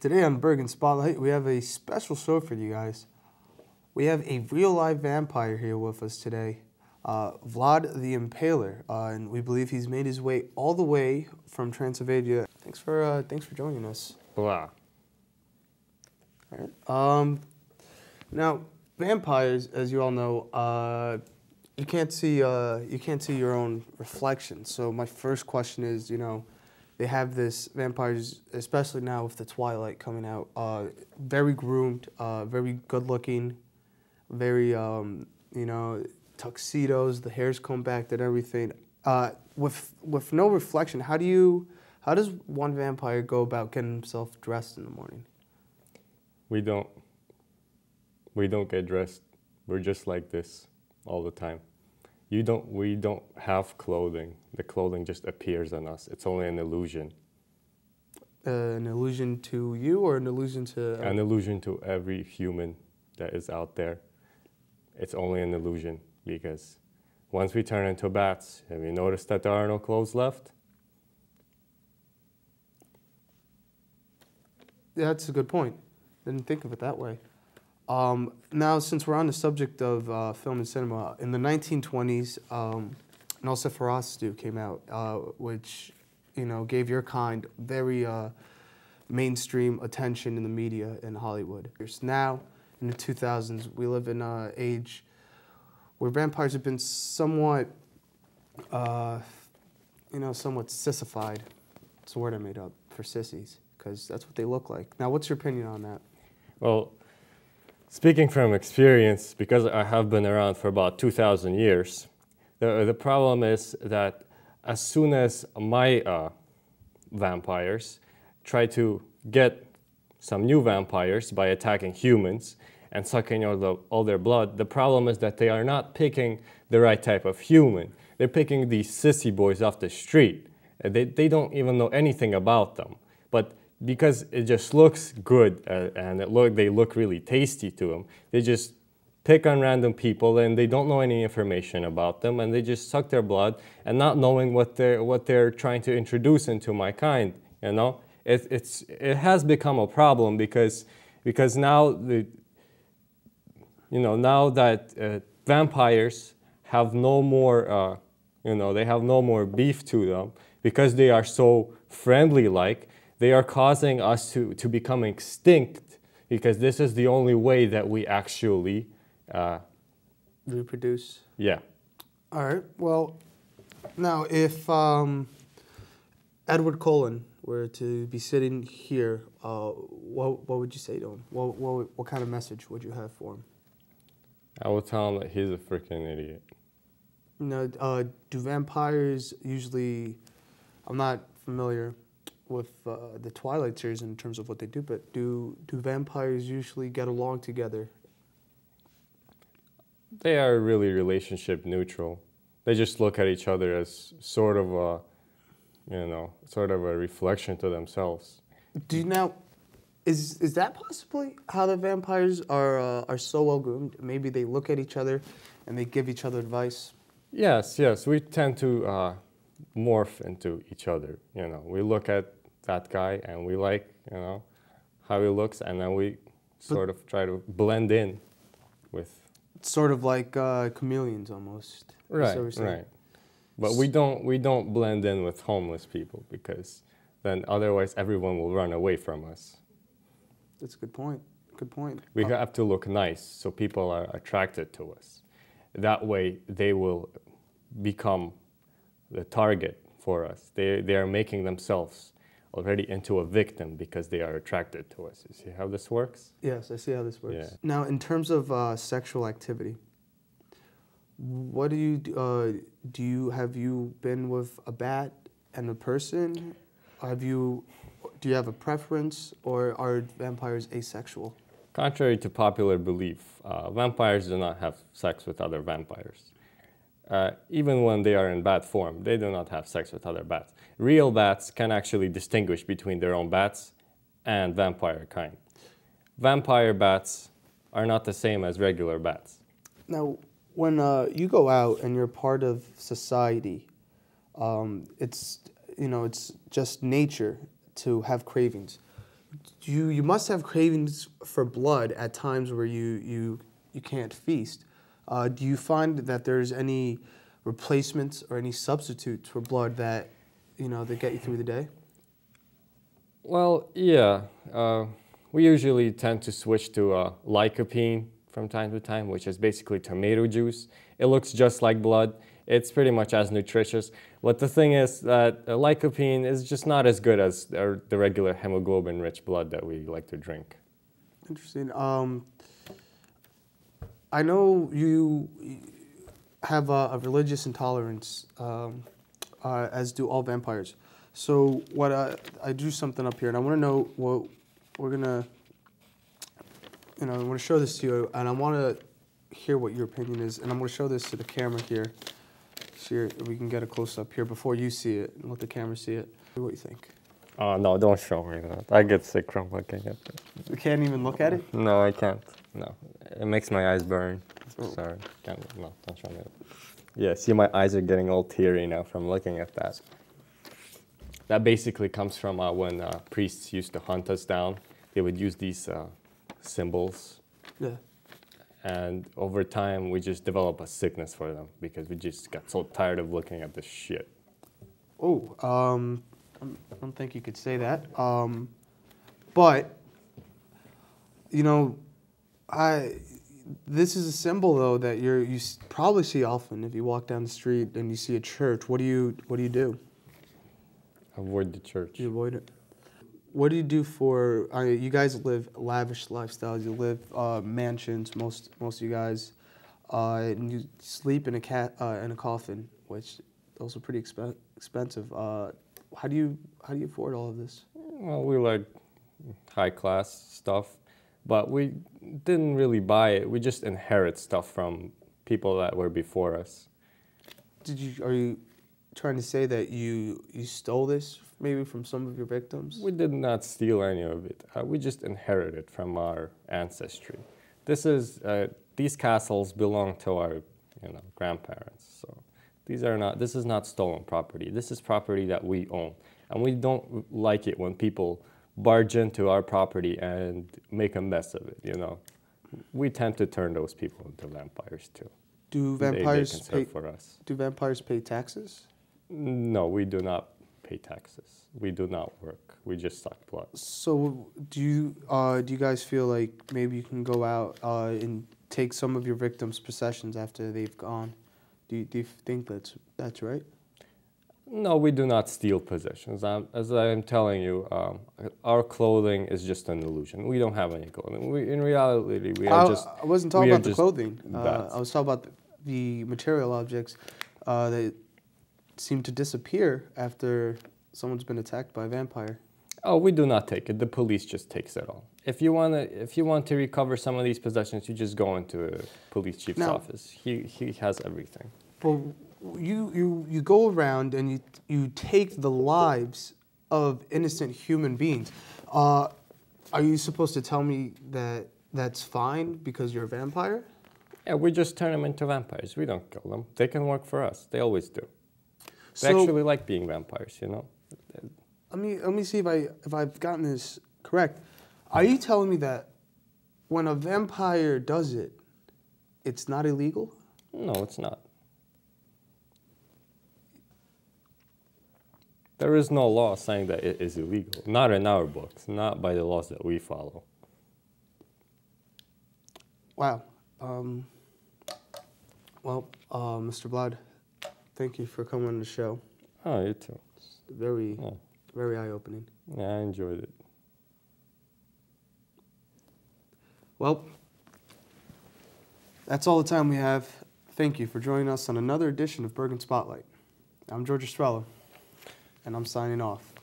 Today on Bergen Spotlite, we have a special show for you guys. We have a real live vampire here with us today, Vlad the Impaler, and we believe he's made his way all the way from Transylvania. Thanks for joining us. Wow. All right. Now, vampires, as you all know, you can't see your own reflection. So my first question is, they have this vampires, especially now with the Twilight coming out, very groomed, very good looking, very tuxedos, the hair's combed back and everything. With no reflection, how does one vampire go about getting himself dressed in the morning? We don't get dressed. We're just like this all the time. We don't have clothing. The clothing just appears on us. It's only an illusion. An illusion to you, or an illusion to... An illusion to every human that is out there. It's only an illusion, because once we turn into bats, have you noticed that there are no clothes left? Yeah, that's a good point. Didn't think of it that way. Now, since we're on the subject of film and cinema, in the 1920s, Nosferatu came out, which, gave your kind very mainstream attention in the media in Hollywood. Now, in the 2000s, we live in an age where vampires have been somewhat, somewhat sissified. It's a word I made up for sissies, because that's what they look like. Now, what's your opinion on that? Well, speaking from experience, because I have been around for about 2,000 years, the problem is that as soon as my vampires try to get some new vampires by attacking humans and sucking all their blood, the problem is that they are not picking the right type of human. They're picking these sissy boys off the street. They don't even know anything about them. But because it just looks good and they look really tasty to them, they just pick on random people and they don't know any information about them, and they just suck their blood and not knowing what they're trying to introduce into my kind. It has become a problem because now now that vampires have no more they have no more beef to them, because they are so friendly like. They are causing us to become extinct, because this is the only way that we actually reproduce. Yeah. All right. Well, now if Edward Cullen were to be sitting here, what would you say to him? What kind of message would you have for him? I would tell him that he's a freaking idiot. Do vampires usually? I'm not familiar with the Twilight series in terms of what they do, but do vampires usually get along together? They are really relationship neutral. They just look at each other as sort of a reflection to themselves. Is that possibly how the vampires are so well groomed? Maybe they look at each other and they give each other advice. Yes. We tend to morph into each other. We look at that guy and we like how he looks, and then we sort of try to blend in with. Sort of like chameleons almost. Right. But we don't blend in with homeless people, because then otherwise everyone will run away from us. That's a good point. We have to look nice so people are attracted to us. That way they will become the target for us. They are making themselves already into a victim because they are attracted to us. You see how this works? Yes, I see how this works. Yeah. Now, in terms of sexual activity, what do you have you been with a bat and a person? Do you have a preference, or are vampires asexual? Contrary to popular belief, vampires do not have sex with other vampires. Even when they are in bat form, they do not have sex with other bats. Real bats can actually distinguish between their own bats and vampire kind. Vampire bats are not the same as regular bats. Now, when you go out and you're part of society, it's just nature to have cravings. you must have cravings for blood at times where you can't feast. Do you find that there's any replacements or any substitutes for blood that that get you through the day? Well, yeah. We usually tend to switch to lycopene from time to time, which is basically tomato juice. It looks just like blood. It's pretty much as nutritious. But the thing is that lycopene is just not as good as the regular hemoglobin-rich blood that we like to drink. Interesting. I know you have a religious intolerance, as do all vampires. So what I drew something up here, and I want to know what we're gonna. I want to show this to you, and I want to hear what your opinion is, and I'm going to show this to the camera here. So we can get a close up here before you see it and let the camera see it. What do you think? No, don't show me that. I get sick from looking at it. You can't even look at it? No, I can't. No, it makes my eyes burn. Oh. Sorry, no, don't show me that. Yeah, see, my eyes are getting all teary now from looking at that. That basically comes from when priests used to hunt us down. They would use these symbols. Yeah. And over time, we just developed a sickness for them because we just got so tired of looking at this shit. Oh, I don't think you could say that. But, this is a symbol though that you probably see often if you walk down the street and you see a church. What do you do? Avoid the church. You avoid it. What do you do for? You guys live lavish lifestyles. You live mansions. Most of you guys, and you sleep in a coffin, which those are pretty expensive. How do you afford all of this? Well, we like high class stuff, but we didn't really buy it. We just inherit stuff from people that were before us. Are you trying to say that you stole this maybe from some of your victims? We did not steal any of it. We just inherited from our ancestry. These castles belong to our grandparents. So this is not stolen property. This is property that we own. And we don't like it when people barge into our property and make a mess of it, We tend to turn those people into vampires too. Do vampires they can serve for us. Do vampires pay taxes? No, we do not pay taxes. We do not work. We just suck blood. So do you guys feel like maybe you can go out and take some of your victims' possessions after they've gone? Do you think that's right? No, we do not steal possessions. As I am telling you, our clothing is just an illusion. We don't have any clothing. In reality, we are just. I wasn't talking about the clothing. I was talking about the material objects that seem to disappear after someone's been attacked by a vampire. Oh, we do not take it. The police just takes it all. If you want to recover some of these possessions, you just go into a police chief's office. He has everything. Well, you go around and you take the lives of innocent human beings. Are you supposed to tell me that that's fine because you're a vampire? Yeah, we just turn them into vampires. We don't kill them. They can work for us. They always do. They actually like being vampires, Let me see if I've gotten this correct. Are you telling me that when a vampire does it, it's not illegal? No, it's not. There is no law saying that it is illegal. Not in our books, not by the laws that we follow. Wow. Mr. Vlad, thank you for coming on the show. Oh, you too. It's very eye-opening. Yeah, I enjoyed it. Well, that's all the time we have. Thank you for joining us on another edition of Bergen Spotlight. I'm Jorge Estrella, and I'm signing off.